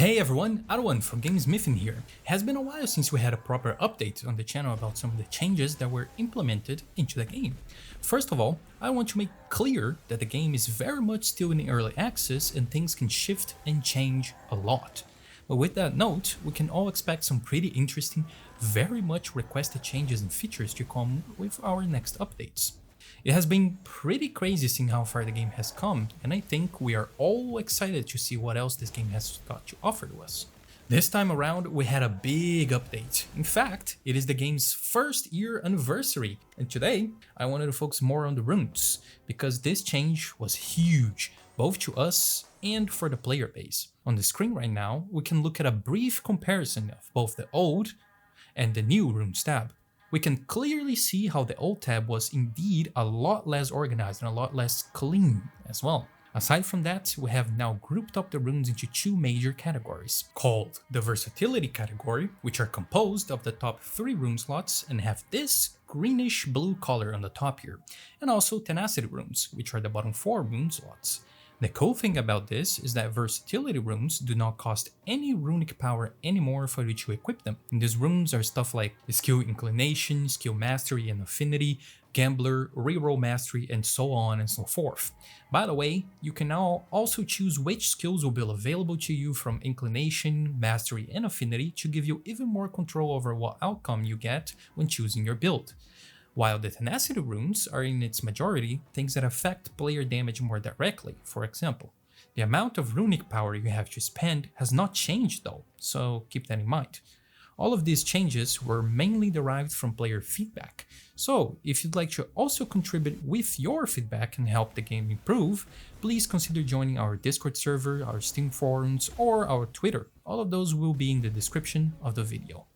Hey everyone, Arwan from GamesMiffin here. It has been a while since we had a proper update on the channel about some of the changes that were implemented into the game. First of all, I want to make clear that the game is very much still in early access and things can shift and change a lot. But with that note, we can all expect some pretty interesting, very much requested changes and features to come with our next updates. It has been pretty crazy seeing how far the game has come, and I think we are all excited to see what else this game has got to offer to us. This time around, we had a big update. In fact, it is the game's first year anniversary, and today I wanted to focus more on the runes, because this change was huge, both to us and for the player base. On the screen right now, we can look at a brief comparison of both the old and the new runes tab. We can clearly see how the old tab was indeed a lot less organized and a lot less clean as well. Aside from that, we have now grouped up the runes into two major categories, called the versatility category, which are composed of the top 3 rune slots and have this greenish blue color on the top here, and also tenacity runes, which are the bottom 4 rune slots. The cool thing about this is that versatility runes do not cost any runic power anymore for you to equip them. And these runes are stuff like skill inclination, skill mastery and affinity, gambler, reroll mastery, and so on and so forth. By the way, you can now also choose which skills will be available to you from inclination, mastery, and affinity to give you even more control over what outcome you get when choosing your build. While the tenacity runes are in its majority things that affect player damage more directly. For example, the amount of runic power you have to spend has not changed though, so keep that in mind. All of these changes were mainly derived from player feedback, so if you'd like to also contribute with your feedback and help the game improve, please consider joining our Discord server, our Steam forums, or our Twitter. All of those will be in the description of the video.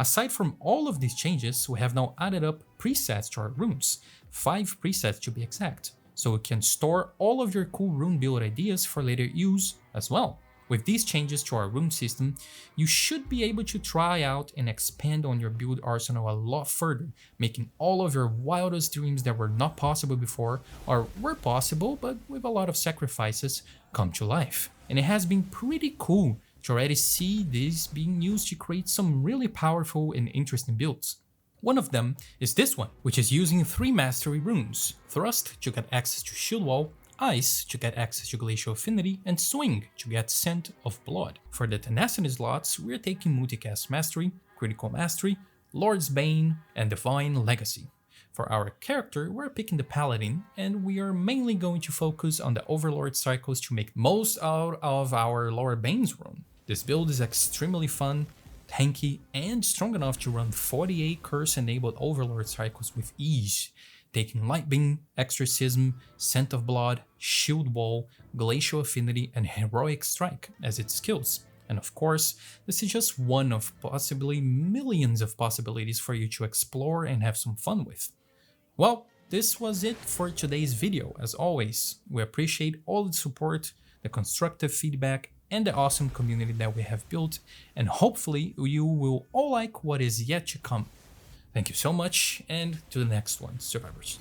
Aside from all of these changes, we have now added up presets to our runes, 5 presets to be exact, so we can store all of your cool rune build ideas for later use as well. With these changes to our rune system, you should be able to try out and expand on your build arsenal a lot further, making all of your wildest dreams that were not possible before, or were possible but with a lot of sacrifices, come to life. And it has been pretty cool to already see this being used to create some really powerful and interesting builds. One of them is this one, which is using 3 mastery runes: Thrust to get access to Shield Wall, Ice to get access to Glacial Affinity, and Swing to get Scent of Blood. For the tenacity slots, we're taking Multicast Mastery, Critical Mastery, Lord's Bane, and Divine Legacy. For our character, we're picking the Paladin, and we are mainly going to focus on the Overlord cycles to make most out of our Lord Bane's rune. This build is extremely fun, tanky, and strong enough to run 48 curse-enabled Overlord cycles with ease, taking Light Beam, Exorcism, Scent of Blood, Shield Wall, Glacial Affinity, and Heroic Strike as its skills. And of course, this is just one of possibly millions of possibilities for you to explore and have some fun with. Well, this was it for today's video. As always, we appreciate all the support, the constructive feedback, and the awesome community that we have built, and hopefully you will all like what is yet to come. Thank you so much, and to the next one, survivors.